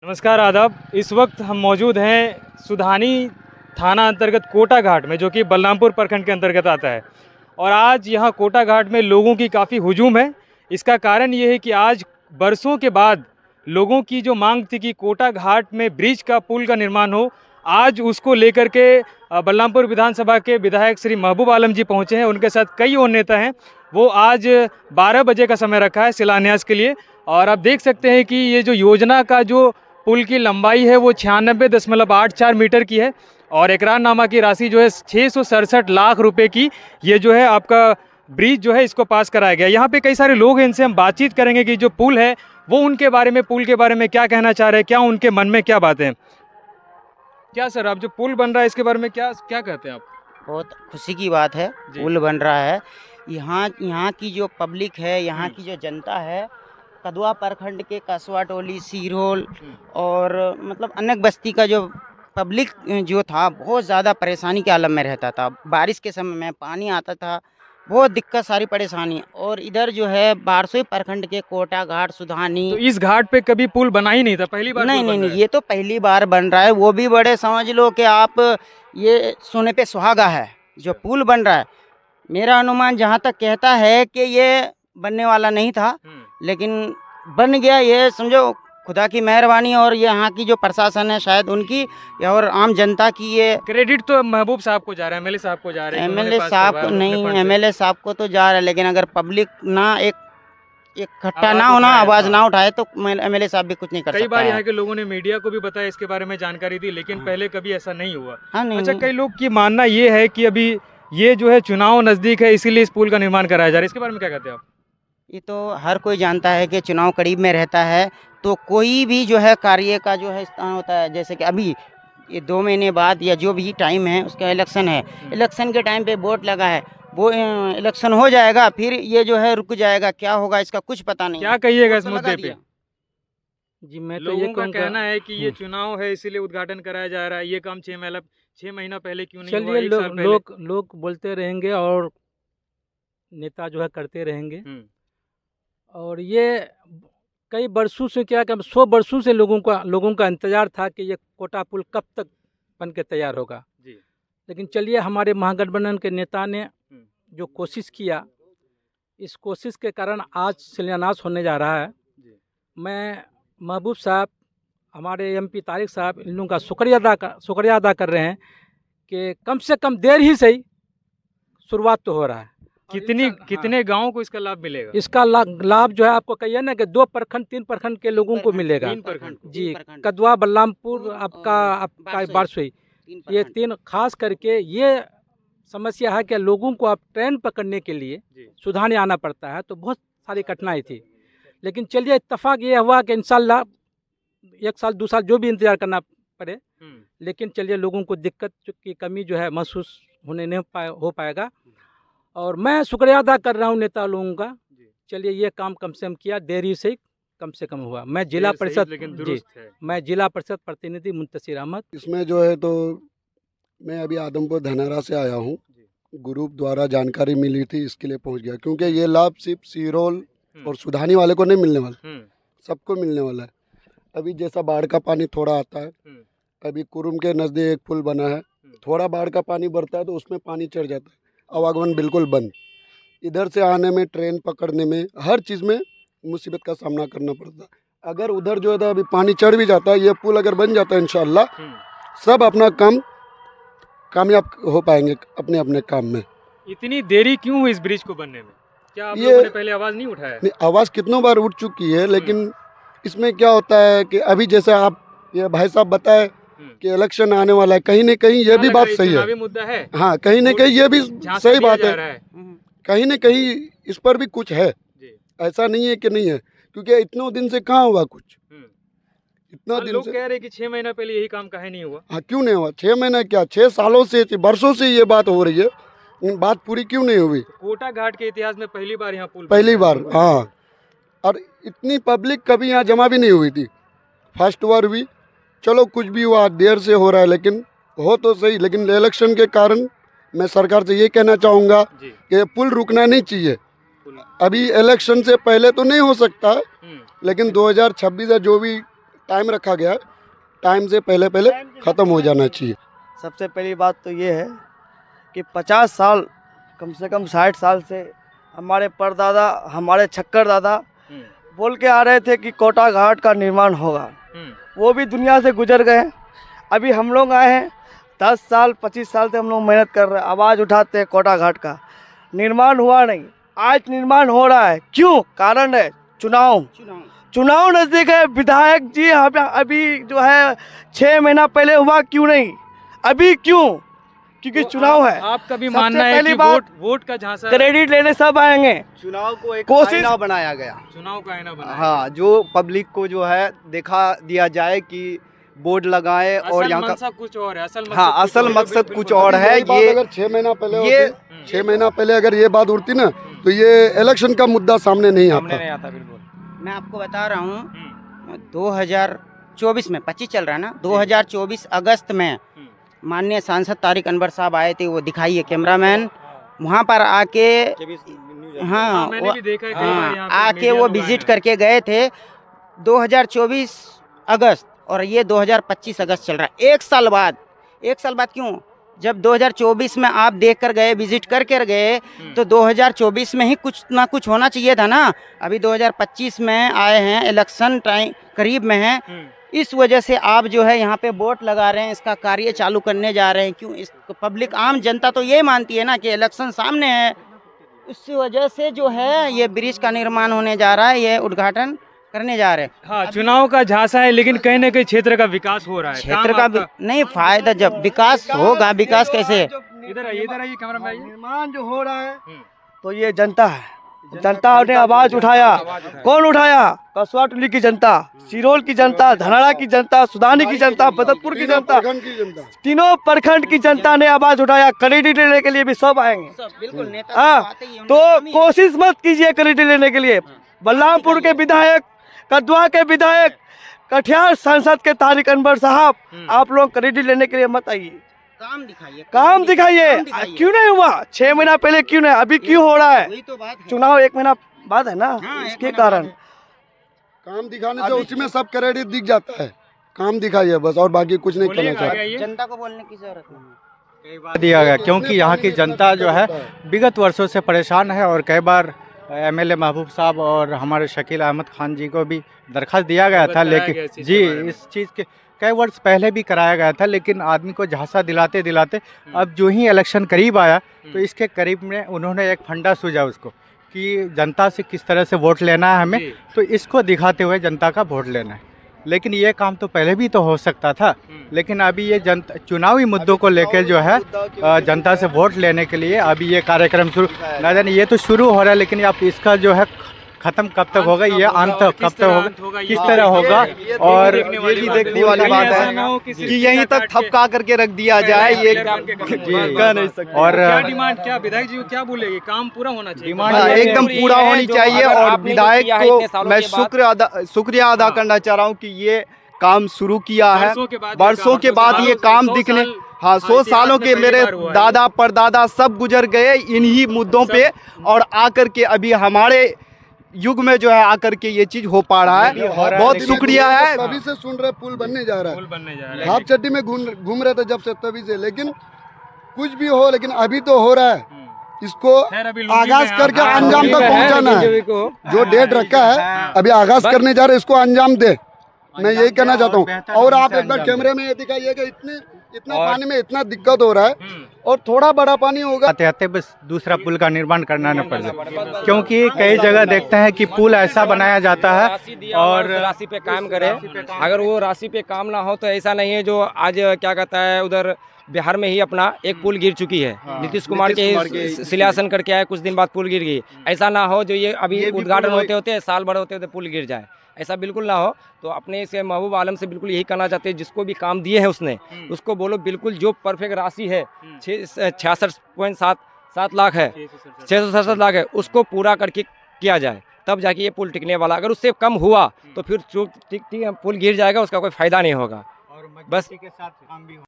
नमस्कार आदाब। इस वक्त हम मौजूद हैं सुधानी थाना अंतर्गत कोटा घाट में, जो कि बलरामपुर प्रखंड के अंतर्गत आता है। और आज यहाँ कोटा घाट में लोगों की काफ़ी हुजूम है। इसका कारण ये है कि आज बरसों के बाद लोगों की जो मांग थी कि कोटा घाट में ब्रिज का पुल का निर्माण हो, आज उसको लेकर के बलरामपुर विधानसभा के विधायक श्री महबूब आलम जी पहुँचे हैं। उनके साथ कई और नेता हैं। वो आज 12 बजे का समय रखा है शिलान्यास के लिए। और आप देख सकते हैं कि ये जो योजना का जो पुल की लंबाई है वो 96.84 मीटर की है और इकरारनामा की राशि जो है 667 लाख रुपए की ये जो है आपका ब्रिज जो है इसको पास कराया गया। यहाँ पे कई सारे लोग हैं, इनसे हम बातचीत करेंगे कि जो पुल है वो उनके बारे में, पुल के बारे में क्या कहना चाह रहे हैं, क्या उनके मन में क्या बातें हैं। क्या सर, आप जो पुल बन रहा है इसके बारे में क्या क्या कहते हैं आप? बहुत खुशी की बात है, पुल बन रहा है। यहाँ की जो पब्लिक है, यहाँ की जो जनता है, कदवा प्रखंड के कसवा टोली, सीरोल और मतलब अनेक बस्ती का जो पब्लिक जो था बहुत ज़्यादा परेशानी के आलम में रहता था। बारिश के समय में पानी आता था, बहुत दिक्कत, सारी परेशानी। और इधर जो है बारसोई प्रखंड के कोटा घाट, सुधानी, तो इस घाट पे कभी पुल बना ही नहीं था, पहली बार? नहीं, ये तो पहली बार बन रहा है। वो भी बड़े समझ लो कि आप ये सोने पे सुहागा है जो पुल बन रहा है। मेरा अनुमान जहाँ तक कहता है कि ये बनने वाला नहीं था, लेकिन बन गया। ये समझो खुदा की मेहरबानी और यहाँ की जो प्रशासन है शायद उनकी और आम जनता की। ये क्रेडिट तो महबूब साहब को जा रहा है, एमएलए साहब को जा रहा है। एमएलए साहब को नहीं, एमएलए साहब को तो जा रहा है, लेकिन अगर पब्लिक ना इकट्ठा ना होना, आवाज ना उठाए तो एमएलए साहब भी कुछ नहीं कर सकता। कई बार यहाँ के लोगों ने मीडिया को भी बताया, इसके बारे में जानकारी दी, लेकिन पहले कभी ऐसा नहीं हुआ। अच्छा, कई लोग की मानना ये है कि अभी ये जो है चुनाव नजदीक है, इसीलिए इस पुल का निर्माण कराया जा रहा है। इसके बारे में क्या कहते हैं आप? ये तो हर कोई जानता है कि चुनाव करीब में रहता है तो कोई भी जो है कार्य का जो है स्थान होता है। जैसे कि अभी ये 2 महीने बाद या जो भी टाइम है उसका इलेक्शन है, इलेक्शन के टाइम पे वोट लगा है, वो इलेक्शन हो जाएगा फिर ये जो है रुक जाएगा। क्या होगा इसका कुछ पता नहीं। क्या कहिएगा इस मुद्दे पे? जी, मैं तो लोगों का कहना है कि ये चुनाव है इसीलिए उद्घाटन कराया जा रहा है। ये काम 6 महीना पहले क्यों नहीं हुआ? चलिए, लोग बोलते रहेंगे और नेता जो है करते रहेंगे। और ये कई वर्षों से, क्या 100 वर्षों से लोगों का इंतजार था कि ये कोटा पुल कब तक बन के तैयार होगा जी। लेकिन चलिए, हमारे महागठबंधन के नेता ने जो कोशिश किया, इस कोशिश के कारण आज शिलान्यास होने जा रहा है। मैं महबूब साहब, हमारे एमपी तारिक साहब, इन लोगों का शुक्रिया अदा कर रहे हैं कि कम से कम देर ही सही शुरुआत तो हो रहा है। कितने गांवों को इसका लाभ मिलेगा? इसका लाभ जो है आपको कहिए ना कि 2 प्रखंड 3 प्रखंड के लोगों को मिलेगा। 3 प्रखंड जी, कदवा, बलरामपुर, आपका बारसोई, ये 3 खास करके। ये समस्या है कि लोगों को अब ट्रेन पकड़ने के लिए सुधानी आना पड़ता है, तो बहुत सारी कठिनाई थी। लेकिन चलिए, इत्तेफाक ये हुआ कि इंशाल्लाह 1 साल 2 साल जो भी इंतजार करना पड़े, लेकिन चलिए लोगों को दिक्कत की कमी जो है महसूस हो पाएगा। और मैं शुक्रिया अदा कर रहा हूँ नेता लोगों का। चलिए, ये काम कम से कम किया, देरी से कम हुआ। मैं जिला परिषद प्रतिनिधि मुंतसिर अहमद। इसमें जो है तो मैं अभी आदमपुर धनारा से आया हूँ, ग्रुप द्वारा जानकारी मिली थी, इसके लिए पहुँच गया। क्योंकि ये लाभ सिर्फ सीरोल और सुधानी वाले को नहीं मिलने वाला, सबको मिलने वाला है। अभी जैसा बाढ़ का पानी थोड़ा आता है, अभी कुरुम के नज़दीक एक पुल बना है, थोड़ा बाढ़ का पानी बढ़ता है तो उसमें पानी चढ़ जाता है, आवागमन बिल्कुल बंद। इधर से आने में, ट्रेन पकड़ने में, हर चीज़ में मुसीबत का सामना करना पड़ता है। अगर उधर जो है अभी पानी चढ़ भी जाता है, ये पुल अगर बन जाता है इंशाल्लाह सब अपना काम कामयाब हो पाएंगे अपने अपने काम में। इतनी देरी क्यों हुई इस ब्रिज को बनने में? क्या आप लोगों ने पहले आवाज़ नहीं उठाया? नहीं, आवाज़ कितनों बार उठ चुकी है, लेकिन इसमें क्या होता है कि अभी जैसे आप ये भाई साहब बताए कि इलेक्शन आने वाला है, कहीं न कहीं ये भी बात सही है, मुद्दा है। हाँ, कहीं न कहीं ये भी सही बात है, कहीं न कहीं इस पर भी कुछ है, ऐसा नहीं है कि नहीं है। क्योंकि इतनों दिन से कहाँ हुआ कुछ, इतना दिन लोग से कह रहे कि 6 महीना पहले यही काम काहे नहीं हुआ? हाँ, क्यों नहीं हुआ? 6 महीना क्या, 6 सालों से, वर्षों से ये बात हो रही है, बात पूरी क्यों नहीं हुई? कोटा घाट के इतिहास में पहली बार यहाँ पुल, पहली बार, हाँ। और इतनी पब्लिक कभी यहाँ जमा भी नहीं हुई थी, फर्स्ट बार हुई। चलो, कुछ भी हुआ, देर से हो रहा है, लेकिन हो तो सही। लेकिन इलेक्शन के कारण मैं सरकार से ये कहना चाहूँगा कि पुल रुकना नहीं चाहिए। अभी इलेक्शन से पहले तो नहीं हो सकता, लेकिन 2026 या जो भी टाइम रखा गया है, टाइम से पहले पहले ख़त्म हो जाना चाहिए। सबसे पहली बात तो ये है कि 50 साल, कम से कम 60 साल से हमारे परदादा, हमारे छक्कर दादा बोल के आ रहे थे कि कोटा घाट का निर्माण होगा। वो भी दुनिया से गुजर गए। अभी हम लोग आए हैं, 10 साल 25 साल से हम लोग मेहनत कर रहे हैं, आवाज़ उठाते हैं कोटा घाट का। निर्माण हुआ नहीं, आज निर्माण हो रहा है। क्यों? कारण है चुनाव नज़दीक है। विधायक जी अभी जो है 6 महीना पहले हुआ, क्यों नहीं अभी? क्यों? क्योंकि चुनाव है। आपका भी मानना है कि वोट का झांसा, क्रेडिट लेने सब आएंगे। चुनाव को एक कोशिश आईना बनाया गया। चुनाव का आईना बना। हाँ, जो पब्लिक को जो है दिखा दिया जाए कि बोर्ड लगाए और यहाँ का कुछ और है। असल मकसद कुछ और है। ये अगर 6 महीना पहले ये 6 महीना पहले अगर ये बात उठती ना, तो ये इलेक्शन का मुद्दा सामने नहीं आता। मैं आपको बता रहा हूँ 2024 में 25 चल रहा है ना, 2024 अगस्त में माननीय सांसद तारिक अनवर साहब आए थे। वो दिखाइए कैमरामैन, वहाँ पर आके मैंने भी देखा है कई बार यहाँ पे आके मीडिया वो लोग आए विजिट हैं। करके गए थे 2024 अगस्त, और ये 2025 अगस्त चल रहा है। एक साल बाद क्यों? जब 2024 में आप देख कर गए, विजिट करके गए, तो 2024 में ही कुछ ना कुछ होना चाहिए था ना। अभी 2025 में आए हैं, इलेक्शन टाइम करीब में है, इस वजह से आप जो है यहाँ पे वोट लगा रहे हैं, इसका कार्य चालू करने जा रहे हैं। क्यों? इस पब्लिक आम जनता तो ये मानती है ना कि इलेक्शन सामने है, इसी वजह से जो है ये ब्रिज का निर्माण होने जा रहा है, ये उद्घाटन करने जा रहे हैं। हाँ, चुनाव का झांसा है, लेकिन कहीं ना कहीं क्षेत्र का विकास हो रहा है। क्षेत्र का नहीं फायदा, जब विकास होगा, विकास कैसे? इधर आइए कैमरा में आइए। निर्माण जो हो रहा है तो ये जनता है। जनता ने आवाज उठाया। कौन उठाया? कसवा टोली की जनता, सिरोल की जनता, धनारा की जनता, सुदानी की जनता, बदतपुर की जनता, तीनों प्रखंड की जनता ने आवाज उठाया। क्रेडिट लेने के लिए भी सब आएंगे। बिल्कुल, हाँ, तो कोशिश मत कीजिए क्रेडिट लेने के लिए। बलरामपुर के विधायक, कदवा के विधायक, कटिहार सांसद के तारिक अनवर साहब, आप लोग क्रेडिट लेने के लिए मत आइए। काम दिखाइए। क्यों नहीं हुआ? 6 महीना पहले क्यों नहीं? अभी क्यों हो रहा है? चुनाव 1 महीना बाद है ना, इसके कारण काम दिखाने से उसी में सब क्रेडिट दिख जाता है। काम दिखाइए बस, और बाकी कुछ नहीं करना चाहिए। जनता को बोलने की जरूरत नहीं दिया गया, क्योंकि यहाँ की जनता जो है विगत वर्षों से परेशान है, और कई बार एमएलए महबूब साहब और हमारे शकील अहमद खान जी को भी दरख्वास्त दिया गया था, लेकिन जी इस चीज़ के कई वर्ष पहले भी कराया गया था, लेकिन आदमी को झांसा दिलाते दिलाते अब जो ही इलेक्शन करीब आया, तो इसके करीब में उन्होंने एक फंडा सूझा उसको कि जनता से किस तरह से वोट लेना है हमें, तो इसको दिखाते हुए जनता का वोट लेना है। लेकिन ये काम तो पहले भी तो हो सकता था, लेकिन अभी ये जनता चुनावी मुद्दों को लेकर जो है जनता से वोट लेने के लिए अभी ये कार्यक्रम शुरू, ना जाने ये तो शुरू हो रहा है, लेकिन अब इसका जो है खत्म कब तक होगा, ये अंत कब तक होगा, किस तरह होगा, और ये भी देखने वाली बात है कि यहीं तक थपका करके रख दिया जाए, ये कह नहीं सकते। और क्या डिमांड, क्या विधायक जी क्या बोलेंगे? काम पूरा होना चाहिए, एकदम पूरा होनी चाहिए। और विधायक को मैं शुक्रिया अदा करना चाह रहा हूँ कि ये काम शुरू किया है, वर्षों के बाद ये काम दिखने। हाँ, 100 सालों के मेरे दादा परदादा सब गुजर गए इन्हीं मुद्दों पे, और आकर के अभी हमारे युग में जो है आकर के ये चीज हो पा रहा है। बहुत शुक्रिया है। तभी से सुन रहे पुल बनने जा रहा है। हाफ चड्डी में घूम रहे थे जब से, तभी से। लेकिन कुछ भी हो, लेकिन अभी तो हो रहा है, इसको आगाज करके अंजाम तक पहुंचाना है। जो डेट रखा है अभी आगाज करने जा रहे, इसको अंजाम दे, मैं यही कहना चाहता हूँ। और आप एक बार कैमरे में ये दिखाइए कि इतना पानी में इतना दिक्कत हो रहा है, और थोड़ा बड़ा पानी होगा आते आते बस दूसरा पुल का निर्माण करना न पड़ जाए, क्योंकि कई जगह देखते हैं कि पुल ऐसा बनाया जाता है और राशि पे काम करे। अगर वो राशि पे काम ना हो तो ऐसा नहीं है जो आज क्या कहता है, उधर बिहार में ही अपना एक पुल गिर चुकी है। नीतीश कुमार के शिलान्यासन करके आए, कुछ दिन बाद पुल गिर गई। ऐसा ना हो जो ये अभी उद्घाटन होते होते साल भर होते होते पुल गिर जाए, ऐसा बिल्कुल ना हो। तो अपने से महबूब आलम से बिल्कुल यही कहना चाहते हैं, जिसको भी काम दिए हैं उसने, उसको बोलो बिल्कुल जो परफेक्ट राशि है 66.7 लाख है, 667 लाख है, उसको पूरा करके किया जाए, तब जाके ये पुल टिकने वाला। अगर उससे कम हुआ तो फिर पुल गिर जाएगा, उसका कोई फायदा नहीं होगा। बस